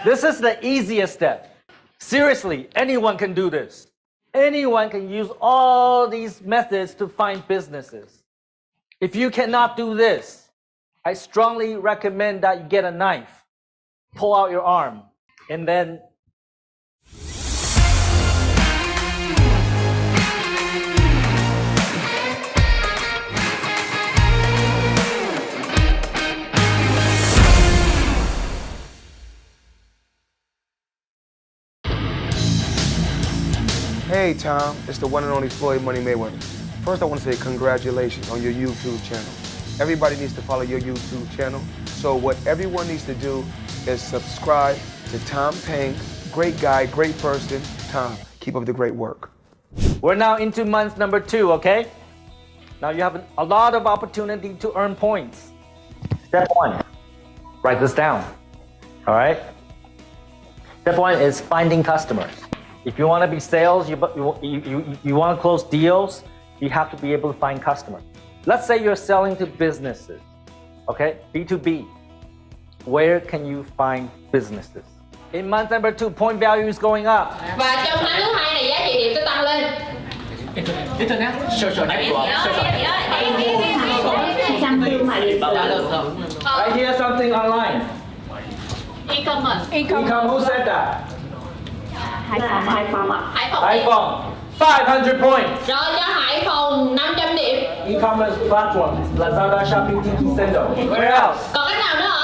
This is the easiest step. Seriously, anyone can do this. Anyone can use all these methods to find businesses. If you cannot do this, I strongly recommend that you get a knife, pull out your arm, and then Hey Tom, it's the one and only Floyd Money Mayweather. First I want to say congratulations on your YouTube channel. Everybody needs to follow your YouTube channel. So what everyone needs to do is subscribe to Tom Pang. Great guy, great person. Tom, keep up the great work. we're now into month number 2, okay? Now you have a lot of opportunity to earn points. Step 1, write this down, all right? Step 1 is finding customers. If you want to be sales, you want to close deals, you have to be able to find customers. Let's say you're selling to businesses, okay? B2B. Where can you find businesses? In month number 2, point value is going up. Và trong tháng thứ 2 này giá trị điểm sẽ tăng lên. Internet, social network, I hear something online. E-commerce. Ecom, who said that? Hải Phòng. iPhone. 500 points. Rồi cho Hải Phòng 500 điểm. E-commerce platform, Lazada, Shopee, Tiki, Sendo. Where else? Còn cái nào nữa hả?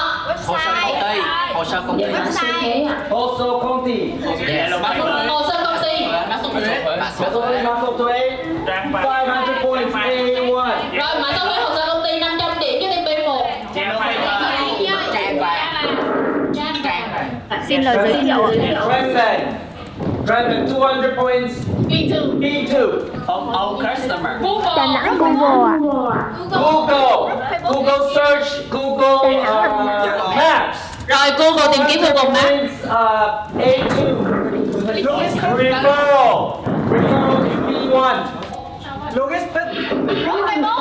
hồ sơ công ty, hồ sơ công ty. Also Conti. Hồ sơ công ty. Mã số thuế. Mã số thuế. 500 points. A1. Rồi mã số thuế hồ sơ công ty 500 điểm cho team B1. Trang vàng. Xin lời giới thiệu ạ. Trending 200 points. E2. E2. All customer. Đà Nẵng Google ạ. Google search, Google Maps. Rồi Google tìm kiếm Google Maps. Points, A2. Referral B1. Logistics. Email.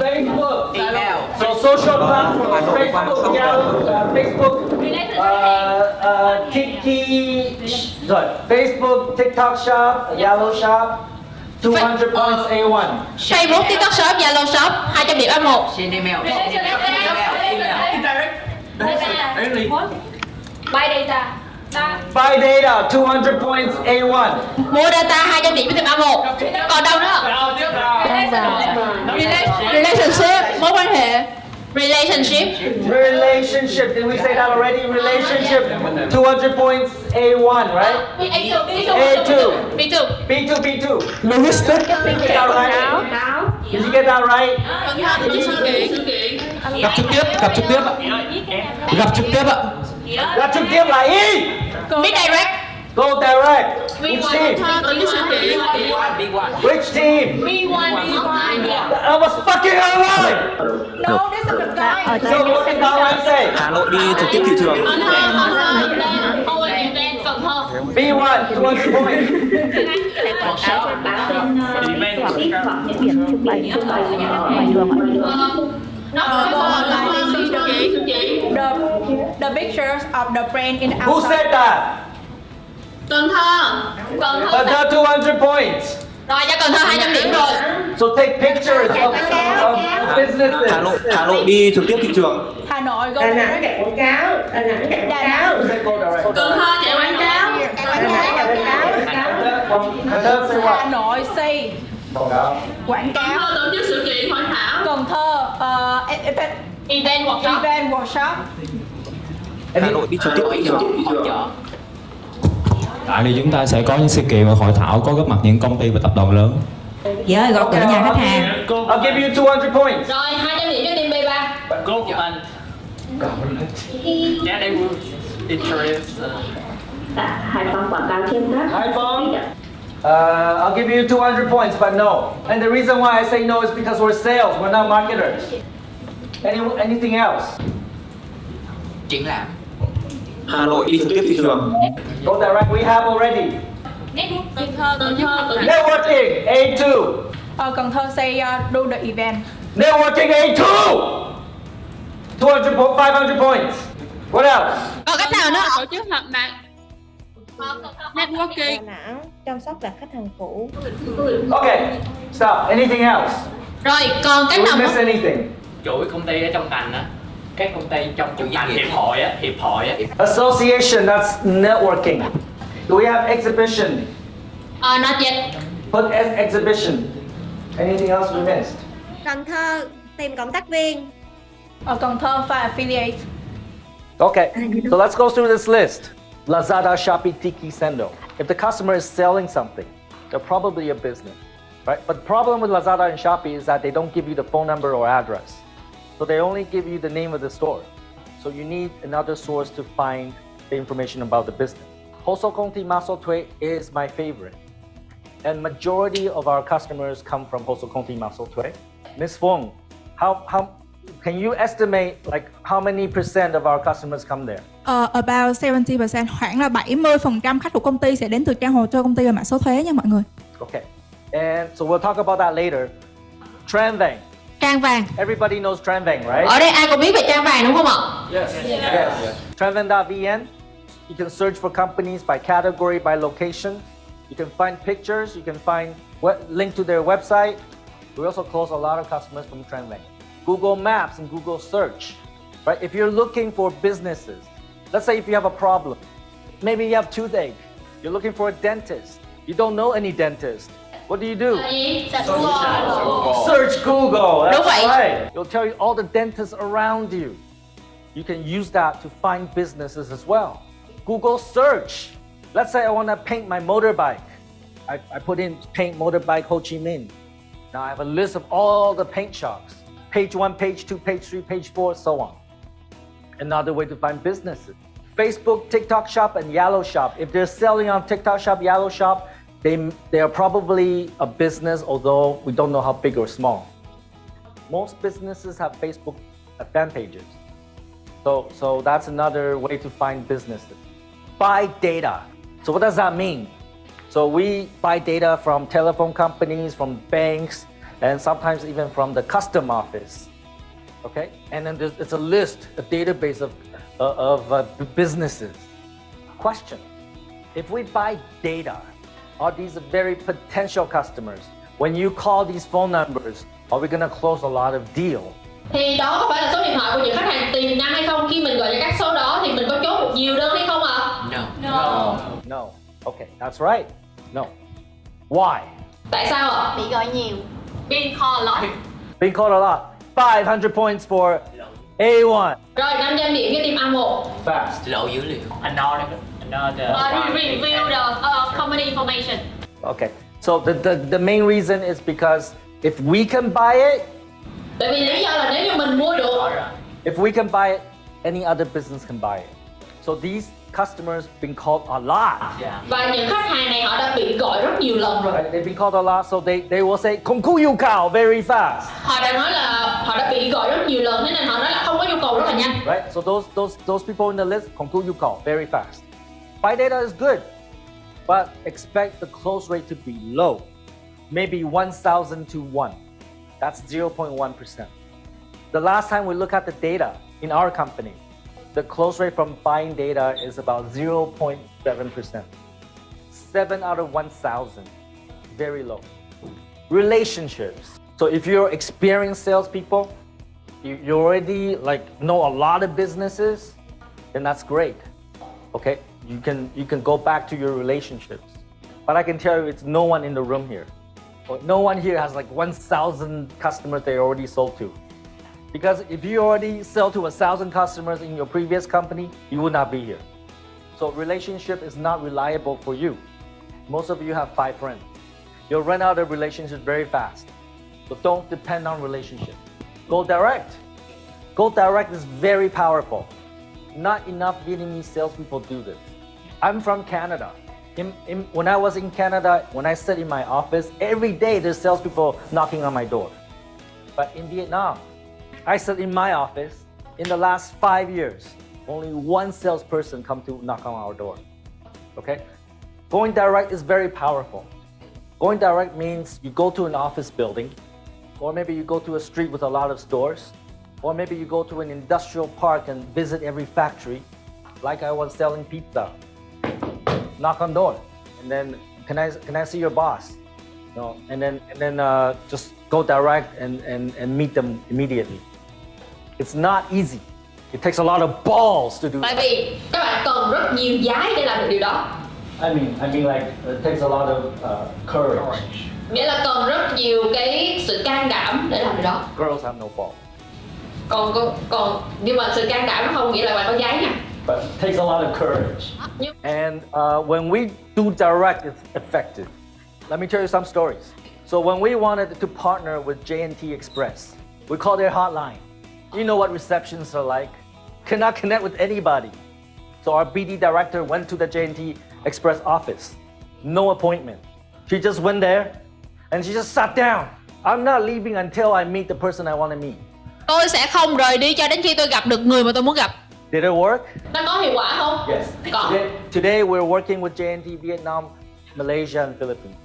Facebook. Email. So social platforms, Facebook, Yahoo, Facebook, Tiki, sorry, Facebook, TikTok Shop, Yellow Shop, 200 points A1. Facebook, TikTok Shop, Zalo Shop 200 điểm A1. Send email. Buy data, 200 points A1. Mua data 200 điểm cho team A1. Còn đâu nữa? Relationship, mối quan hệ. Relationship. Relationship, did we say that already? Relationship, 200 points A1, right? A2. B2. Logistics. Did you get that right? Did you get that right? Gặp trực tiếp ạ. Gặp trực tiếp là E. Be direct. Go direct. Which team? Which team? I was fucking online. Ở So what did Darwin say? Hà Nội đi trực tiếp thị trường. B1, 200 points. Địa điểm trưng bày ngoài đường ạ. The pictures of the brand in Who outside. said that? Cần Thơ. Another 200 points. Rồi cho Cần Thơ 200 điểm rồi. So take pictures of businesses. Hà Nội đi trực tiếp thị trường. Hà Nội go Đà Nẵng chạy quảng cáo. Đà Nẵng chạy quảng cáo. Cần Thơ chạy quảng cáo. Hà Nội xây quảng cáo. Tổ chức sự kiện hội thảo. Cần Thơ Event workshop. event workshop. Hà Nội đi trực tiếp thị trường. Hội chợ. Tại đây chúng ta sẽ có những sự kiện và hội thảo có góp mặt những công ty và tập đoàn lớn. Dạ ơi, gõ cửa nhà khách hàng. I'll give you 200 points. Rồi 200 điểm cho team B3. Government. Yeah, they will interest. Hải Phòng quảng cáo trên các. iPhone. I'll give you 200 points, but no. And the reason why I say no is because we're sales, we're not marketers. Anything else? Triển lãm. Hà Nội đi trực tiếp thị trường. Go direct, we have already. Networking, A2. Cần Thơ say do the event. Networking, A2. 500 points. What else? Còn cách nào nữa? tổ chức hoạt động networking. Đà Nẵng chăm sóc đặt khách hàng cũ. Okay, stop. Anything else? Rồi còn cách Did nào we miss nữa? anything? chuỗi công ty ở trong ngành á, các công ty trong ngành hiệp hội á. Association, that's networking. Do we have exhibition? Not yet. Put exhibition. Anything else we missed? Cần Thơ tìm cộng tác viên. Ở Cần Thơ find affiliate. Okay, so let's go through this list. Lazada, Shopee, Tiki, Sendo. If the customer is selling something, they're probably a business, right? But the problem with Lazada and Shopee is that they don't give you the phone number or address. So they only give you the name of the store. So you need another source to find the information about the business. Hoso Kongti Maso Tue is my favorite. And majority of our customers come from Hoso Kongti Maso Tue. Ms. Fong, how can you estimate like how many percent of our customers come there? About 70%, khoảng là 70% khách của công ty sẽ đến từ trang hồ sơ công ty và mã số thuế nha mọi người. Okay. And so we'll talk about that later. Tranvang. Trang vàng. Everybody knows Tranvang, right? Ở đây ai cũng biết về trang vàng đúng không ạ? Yes. Tranvang.vn. You can search for companies by category, by location. You can find pictures. You can find link to their website. We also close a lot of customers from Tranvang. Google Maps and Google Search, right? If you're looking for businesses, let's say if you have a problem, maybe you have toothache, you're looking for a dentist, you don't know any dentist. What do? Search Google. That's right. It'll tell you all the dentists around you. You can use that to find businesses as well. Google search. Let's say I want to paint my motorbike. I put in paint motorbike Ho Chi Minh. Now I have a list of all the paint shops. Page 1, page 2, page 3, page 4, so on. Another way to find businesses. Facebook, TikTok Shop, and Yellow Shop. If they're selling on TikTok Shop, Yellow Shop, they are probably a business, although we don't know how big or small. Most businesses have Facebook fan pages. So that's another way to find businesses. Buy data. So what does that mean? So we buy data from telephone companies, from banks, and sometimes even from the custom office. Okay? And then it's a list, a database of businesses. Question: if we buy data, are these very potential customers? When you call these phone numbers, are we gonna close a lot of deals? Thì đó có phải là số điện thoại của những khách hàng tiềm năng hay không? Khi mình gọi cho các số đó thì mình có chốt được nhiều đơn hay không ạ? No. Okay, that's right. No. Why? Tại sao ạ? Bị gọi nhiều. Being called a lot. Being called a lot. 500 points for A1. Rồi 500 điểm cho team A1. Fast. Lộ dữ liệu. Review the company information. Okay. So the main reason is because if we can buy it, Tại vì lý do là nếu như mình mua được, if we can buy it, any other business can buy it. So these customers been called a lot. và những khách hàng này họ đã bị gọi rất nhiều lần rồi. Right? They've been called a lot, so they will say "Kongku yu kao" very fast. Họ đã nói là họ đã bị gọi rất nhiều lần, thế nên họ nói là không có nhu cầu rất là nhanh. Right? So those people in the list, "Kongku yu kao" very fast. Buy data is good, but expect the close rate to be low, maybe 1,000 to 1. That's 0.1%. The last time we look at the data in our company, the close rate from buying data is about 0.7%. 7 out of 1,000, very low. Relationships. So if you're experienced salespeople, you already know a lot of businesses, then that's great. Okay, you can go back to your relationships. But I can tell you, it's no one in the room here. No one here has 1,000 customers they already sold to. Because if you already sell to 1,000 customers in your previous company, you would not be here. So relationship is not reliable for you. Most of you have 5 friends. You'll run out of relationships very fast. So don't depend on relationships. Go direct. Go direct is very powerful. Not enough Vietnamese salespeople do this. I'm from Canada. When I was in Canada, when I sit in my office, every day there's salespeople knocking on my door. But in Vietnam, I sit in my office. In the last 5 years, only one salesperson come to knock on our door. Okay? Going direct is very powerful. Going direct means you go to an office building, or maybe you go to a street with a lot of stores, Or maybe you go to an industrial park and visit every factory, like I was selling pizza. Knock on door, and then can I see your boss? No, and then just go direct and meet them immediately. It's not easy. It takes a lot of balls to do Tại that. vì các bạn cần rất nhiều giái để làm được điều đó. I mean like it takes a lot of courage. Nghĩa là cần rất nhiều cái sự can đảm để làm điều đó. Girls have no balls. Còn nhưng mà sự can đảm nó không nghĩa là bạn có giấy nha. But it takes a lot of courage. And when we do direct, it's effective. Let me tell you some stories. So when we wanted to partner with J&T Express, we called their hotline. You know what receptions are like. Cannot connect with anybody. So our BD director went to the J&T Express office. No appointment. She just went there and she just sat down. I'm not leaving until I meet the person I want to meet. Tôi sẽ không rời đi cho đến khi tôi gặp được người mà tôi muốn gặp. Did it work? Nó có hiệu quả không? Yes. Có. Today we're working with J&T Vietnam, Malaysia, and Philippines.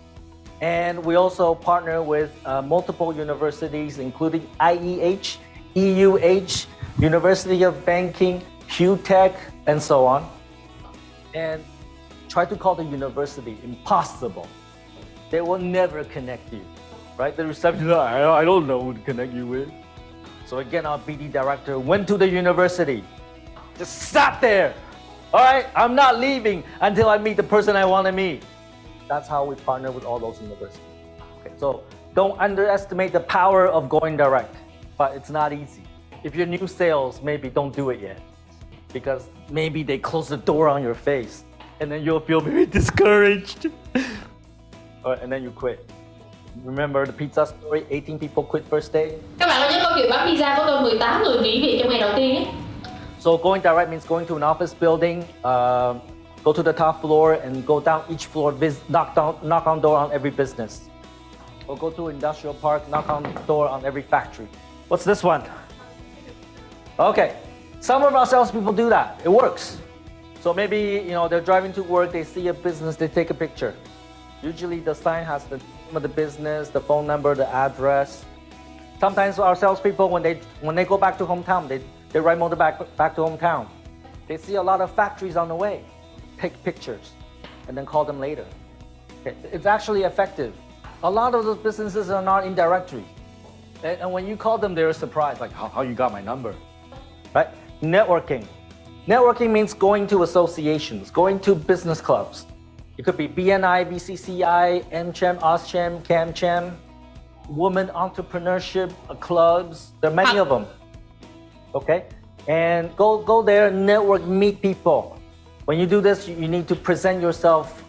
And we also partner with multiple universities, including IEH, EUH, University of Banking, HUTEC, and so on. And try to call the university. Impossible. They will never connect you, right? The receptionist, I don't know who to connect you with. So again, our BD director went to the university. Just sat there. All right, I'm not leaving until I meet the person I want to meet. That's how we partner with all those universities. Okay, so don't underestimate the power of going direct, but it's not easy. If you're new sales, maybe don't do it yet, because maybe they close the door on your face, and then you'll feel very discouraged. And then you quit. Remember the pizza story? 18 people quit first day. Các bạn có nhớ câu chuyện bán pizza của tôi 18 người nghỉ việc trong ngày đầu tiên ấy. So going direct means going to an office building, go to the top floor and go down each floor, knock on door on every business. Or go to industrial park, knock on door on every factory. What's this one? Okay, some of our salespeople do that. It works. So maybe they're driving to work, they see a business, they take a picture. Usually the sign has the name of the business, the phone number, the address. Sometimes our salespeople, when they go back to hometown, they ride motorbike back to hometown. They see a lot of factories on the way. Take pictures and then call them later. Okay. It's actually effective. A lot of those businesses are not in directory. And when you call them, they're surprised, like, how you got my number? Right? Networking. Networking means going to associations, going to business clubs. It could be BNI, BCCI, NCHEM, OSCHEM, CAMCHEM, women entrepreneurship clubs. There are many of them. Okay? And go there, network, meet people. When you do this, you need to present yourself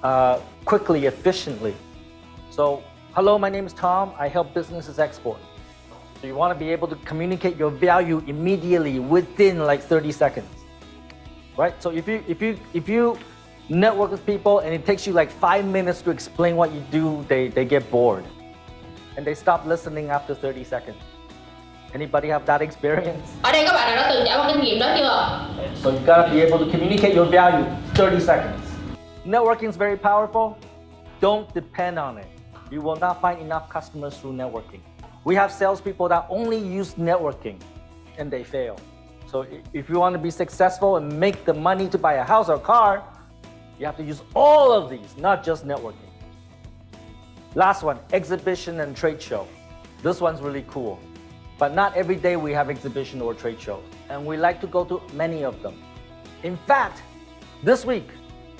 quickly, efficiently. So, hello, my name is Tom. I help businesses export. So you want to be able to communicate your value immediately within like 30 seconds. Right? So if you network with people and it takes you like 5 minutes to explain what you do, they get bored. And they stop listening after 30 seconds. Anybody have that experience? Ở đây các bạn đã từng trải qua kinh nghiệm đó chưa? So you gotta be able to communicate your value 30 seconds. Networking is very powerful. Don't depend on it. You will not find enough customers through networking. We have salespeople that only use networking and they fail. So if you want to be successful and make the money to buy a house or car, you have to use all of these, not just networking. Last one, exhibition and trade show. This one's really cool. But not every day we have exhibition or trade shows. And we like to go to many of them. In fact, this week,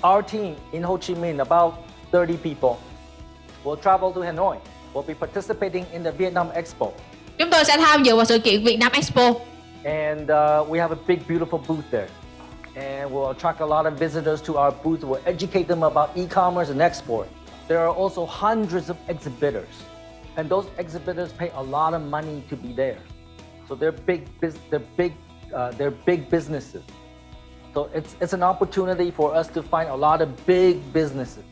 our team in Ho Chi Minh, about 30 people, will travel to Hanoi. We'll be participating in the Vietnam Expo. Chúng tôi sẽ tham dự vào sự kiện Vietnam Expo. And we have a big, beautiful booth there. And we'll attract a lot of visitors to our booth. We'll educate them about e-commerce and export. There are also hundreds of exhibitors. And those exhibitors pay a lot of money to be there. So they're big businesses. So it's an opportunity for us to find a lot of big businesses.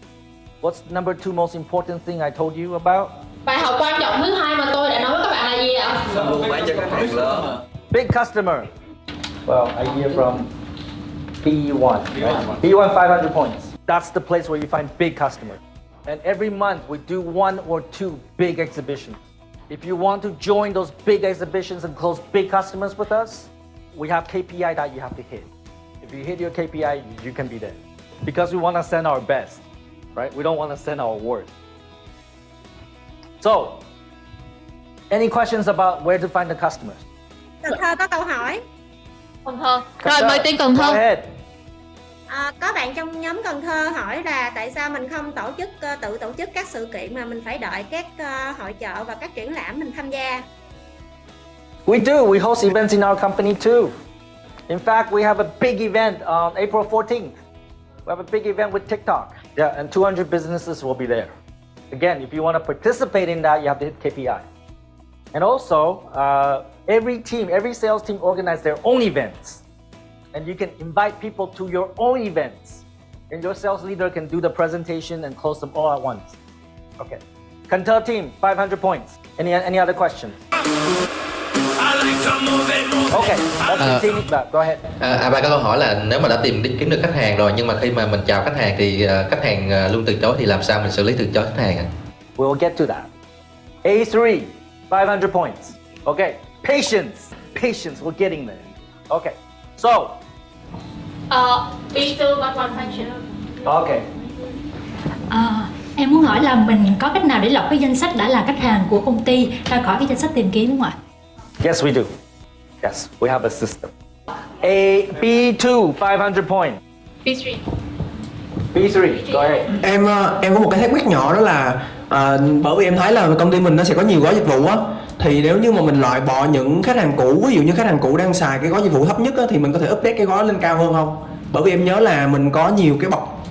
What's number 2 most important thing I told you about? Bài học quan trọng thứ hai mà tôi đã nói với các bạn là gì ạ? Mua bán cho khách hàng lớn. Big customer. Well, I hear from PE1. Right? PE1 500 points. That's the place where you find big customers. And every month we do 1 or 2 big exhibitions. If you want to join those big exhibitions and close big customers with us, we have KPI that you have to hit. If you hit your KPI, you can be there. Because we want to send our best, right? We don't want to send our worst. So, any questions about where to find the customers? Cần Thơ có câu hỏi. Cần Thơ. Rồi mời team Cần Go Thơ. ahead. Có bạn trong nhóm Cần Thơ hỏi là tại sao mình không tự tổ chức các sự kiện mà mình phải đợi các hội chợ và các triển lãm mình tham gia. We do. We host events in our company too. In fact, we have a big event on April 14th. We have a big event with TikTok. Yeah, and 200 businesses will be there. Again, if you want to participate in that, you have to hit KPI. And also, every team, every sales team organize their own events. And you can invite people to your own events. And your sales leader can do the presentation and close them all at once. Okay. Cần Thơ team, 500 points. Any other questions? Okay, let's continue. Go ahead. Ba có câu hỏi là nếu mà đã kiếm được khách hàng rồi nhưng mà khi mà mình chào khách hàng thì khách hàng luôn từ chối thì làm sao mình xử lý từ chối khách hàng ạ? We'll get to that. A3, 500 points. Okay, patience. We're getting there. Okay, so. B2 but one function. Okay. Em muốn hỏi là mình có cách nào để lọc cái danh sách đã là khách hàng của công ty ra khỏi cái danh sách tìm kiếm không ạ? Yes, we do. Yes, we have a system. B2, 500 points. B3. B3, go ahead. Em có một cái thắc mắc nhỏ, đó là bởi vì em thấy là công ty mình nó sẽ có nhiều gói dịch vụ á, thì nếu như mà mình loại bỏ những khách hàng cũ, ví dụ như khách hàng cũ đang xài cái gói dịch vụ thấp nhất á, thì mình có thể update cái gói lên cao hơn không? Bởi vì em nhớ là mình có nhiều cái bọc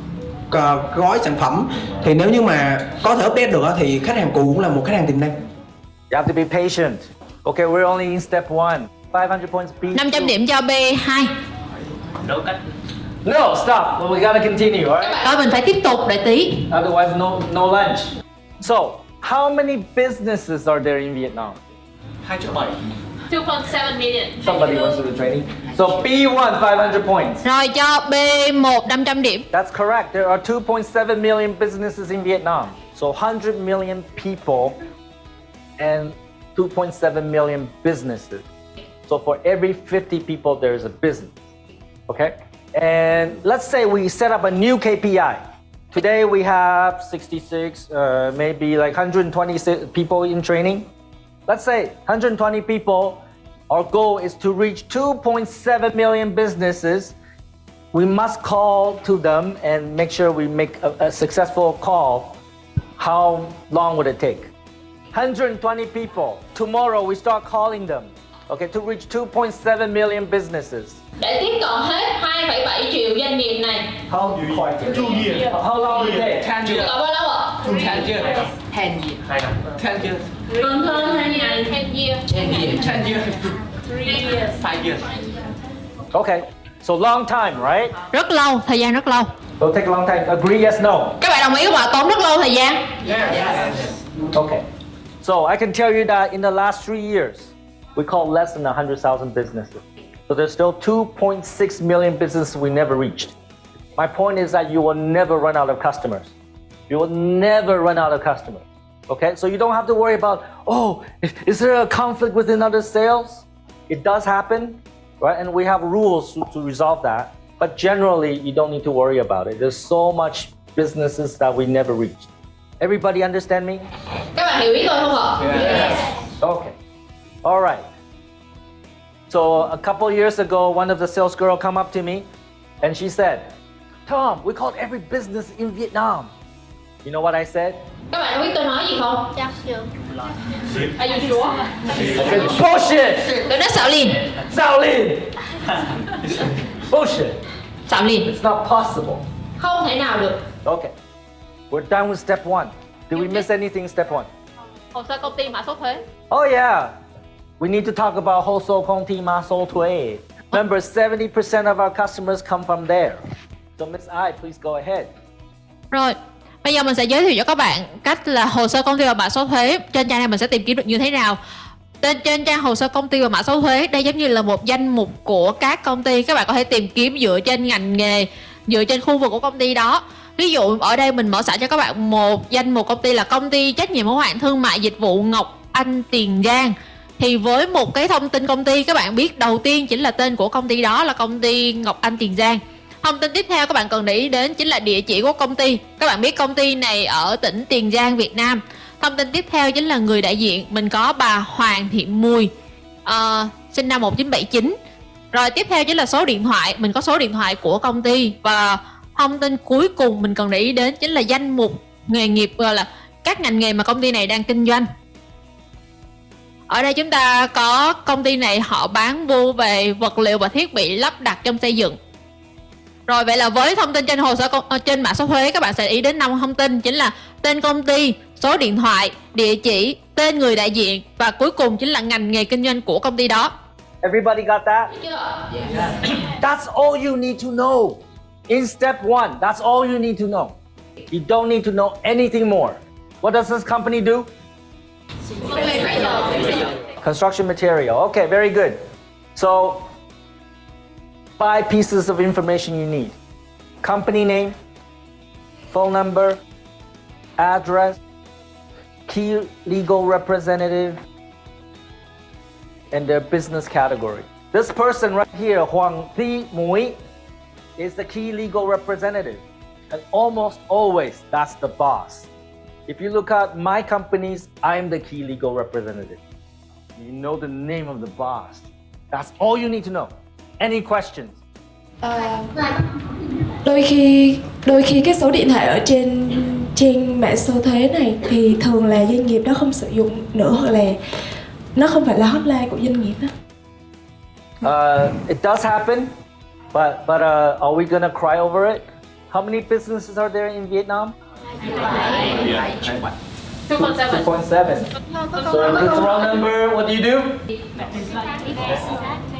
gói sản phẩm, thì nếu như mà có thể update được á, thì khách hàng cũ cũng là một khách hàng tiềm năng. You have to be patient. Okay, we're only in step 1. 500 points. B2. 500 điểm cho B2. Đố cách. No, stop. We gotta continue, alright? Rồi mình phải tiếp tục đợi tí. Otherwise, no lunch. So, how many businesses are there in Vietnam? 2.7 million. Somebody wants to do training. So B1, 500 points. Rồi cho B1 500 điểm. That's correct. There are 2.7 million businesses in Vietnam. So 100 million people and 2.7 million businesses. So for every 50 people, there is a business. Okay? And let's say we set up a new KPI. Today we have 66, maybe like 120 people in training. Let's say 120 people. Our goal is to reach 2.7 million businesses. We must call to them and make sure we make a successful call. How long would it take? 120 people. Tomorrow we start calling them. Okay, to reach 2.7 million businesses. Để tiếp cận hết 2,7 triệu doanh nghiệp này. How long will it take? 10 years. Còn bao lâu ạ? 10 years. 10 years. Cần Thơ 10 years. 10 years. 3 years. 5 years. Okay, so long time, right? Rất lâu, thời gian rất lâu. It'll take a long time. Agree, yes, no? Các bạn đồng ý không ạ? Tốn rất lâu thời gian. Okay. So I can tell you that in the last 3 years, we call less than 100,000 businesses. So there's still 2.6 million businesses we never reached. My point is that you will never run out of customers. You will never run out of customers. Okay, so you don't have to worry about, oh, is there a conflict within other sales? It does happen, right? And we have rules to resolve that. But generally, you don't need to worry about it. There's so much businesses that we never reached. Everybody understand me? Các bạn hiểu ý tôi không ạ? Yes. Okay. All right. So a couple years ago, one of the sales girl come up to me and she said, Tom, we called every business in Vietnam. You know what I said? Các bạn có biết tôi nói gì không? Chắc chưa. Are you sure? I said, bullshit! Tôi nói xạo liền. Zhao Lin! Bullshit! Xạo liền. It's not possible. Không thể nào được. Okay. We're done with step 1. Did we miss anything in step 1? Hồ sơ công ty mã số thuế. Oh yeah. We need to talk about Hoso Công ty Ma Số Thuế. Remember, 70% of our customers come from there. So Miss I, please go ahead. Rồi, bây giờ mình sẽ giới thiệu cho các bạn cách là hồ sơ công ty và mã số thuế. Trên trang này mình sẽ tìm kiếm được như thế nào. Trên trang hồ sơ công ty và mã số thuế, đây giống như là một danh mục của các công ty. Các bạn có thể tìm kiếm dựa trên ngành nghề, dựa trên khu vực của công ty đó. Ví dụ ở đây mình mở sẵn cho các bạn một danh mục công ty là công ty trách nhiệm hữu hạn thương mại dịch vụ Ngọc Anh Tiền Giang. Thì với một cái thông tin công ty, các bạn biết đầu tiên chính là tên của công ty đó là công ty Ngọc Anh Tiền Giang. Thông tin tiếp theo các bạn cần để ý đến chính là địa chỉ của công ty. Các bạn biết công ty này ở tỉnh Tiền Giang, Việt Nam. Thông tin tiếp theo chính là người đại diện. Mình có bà Hoàng Thị Mùi, sinh năm 1979. Rồi tiếp theo chính là số điện thoại. Mình có số điện thoại của công ty. Và thông tin cuối cùng mình cần để ý đến chính là danh mục nghề nghiệp, gọi là các ngành nghề mà công ty này đang kinh doanh. Ở đây chúng ta có công ty này họ bán vô về vật liệu và thiết bị lắp đặt trong xây dựng. Rồi vậy là với thông tin trên hồ sơ trên mã số thuế, các bạn sẽ ý đến 5 thông tin chính là tên công ty, số điện thoại, địa chỉ, tên người đại diện và cuối cùng chính là ngành nghề kinh doanh của công ty đó. Everybody got that? That's all you need to know. In step 1, that's all you need to know. You don't need to know anything more. What does this company do? Construction material. Okay, very good. So, 5 pieces of information you need. Company name, phone number, address, key legal representative, and their business category. This person right here, Hoàng Thị Mùi, is the key legal representative. And almost always, that's the boss. If you look at my companies, I'm the key legal representative. You know the name of the boss. That's all you need to know. Any questions? Đôi khi cái số điện thoại ở trên mã số thuế này thì thường là doanh nghiệp đó không sử dụng nữa, hoặc là nó không phải là hotline của doanh nghiệp đó. It does happen, but are we gonna cry over it? How many businesses are there in Vietnam? 2.7. So if it's a wrong number, what do you do?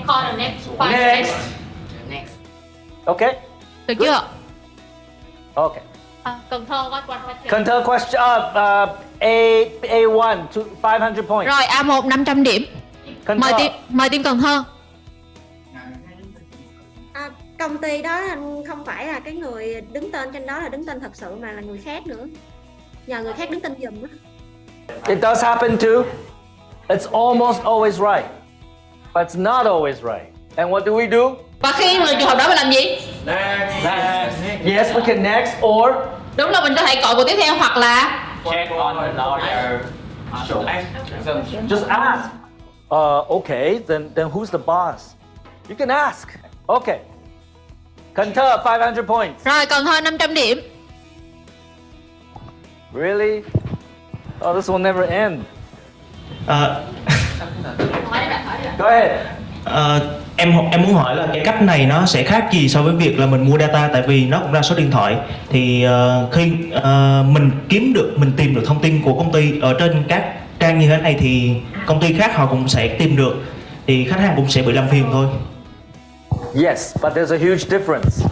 Call the next. Next. Okay. Được chưa? Okay. Cần Thơ có question. Cần Thơ question. A1 to 500 points. Rồi A1 500 điểm. Cần Thơ. Mời team Cần Thơ. Công ty đó không phải là cái người đứng tên trên đó là đứng tên thật sự, mà là người khác nữa. Nhờ người khác đứng tên giùm á. It does happen too. It's almost always right, but it's not always right. And what do we do? Và khi mà trường hợp đó mình làm gì? Next. Yes, we can next or. Đúng là mình có thể gọi cuộc tiếp theo hoặc là Check on the lawyer. Just ask. Okay, then who's the boss? You can ask. Okay. Cần Thơ 500 points. Rồi Cần Thơ 500 điểm. Really? Oh, this will never end. Go ahead. Em muốn hỏi là cái cách này nó sẽ khác gì so với việc là mình mua data, tại vì nó cũng là số điện thoại. Thì khi mình tìm được thông tin của công ty ở trên các trang như thế này thì công ty khác họ cũng sẽ tìm được, thì khách hàng cũng sẽ bị làm phiền thôi. Yes, but there's a huge difference.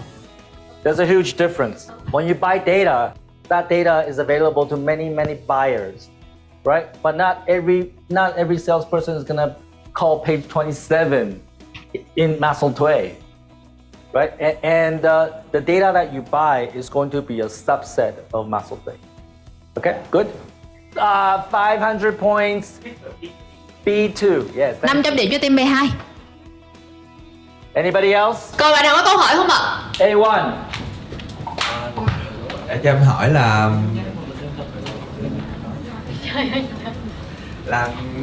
There's a huge difference. When you buy data, that data is available to many buyers, right? But not every salesperson is gonna call page 27 in Mã Số Thuế, right? And the data that you buy is going to be a subset of Mã Số Thuế. Okay, good. 500 points. B2, yes. 500 điểm cho team B2. Anybody else? Cô bạn nào có câu hỏi không ạ? A1. Để cho em hỏi là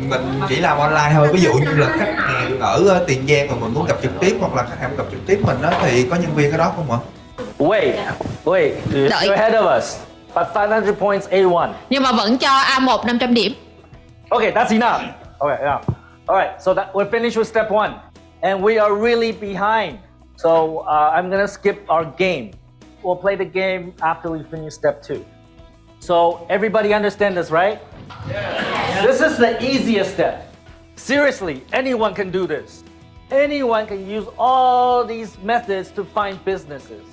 mình chỉ làm online thôi, ví dụ như là khách hàng ở Tiền Giang mà mình muốn gặp trực tiếp, hoặc là khách hàng muốn gặp trực tiếp mình đó, thì có nhân viên ở đó không ạ? Wait, you're ahead of us. But 500 points A1. Nhưng mà vẫn cho A1 500 điểm. Okay, that's enough. Okay, enough. Alright, so we're finished with step 1. And we are really behind. So I'm gonna skip our game. We'll play the game after we finish step 2. So everybody understand this, right? Yes. This is the easiest step. Seriously, anyone can do this. Anyone can use all these methods to find businesses.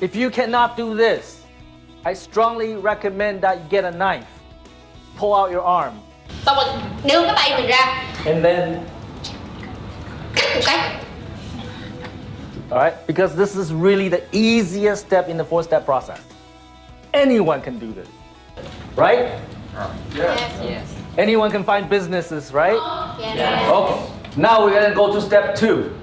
If you cannot do this, I strongly recommend that you get a knife. Pull out your arm. Xong rồi đưa cái tay mình ra. And then Okay. Alright, because this is really the easiest step in the 4-step process. Anyone can do this. Right? Yes. Anyone can find businesses, right? Okay. Now we're gonna go to step 2.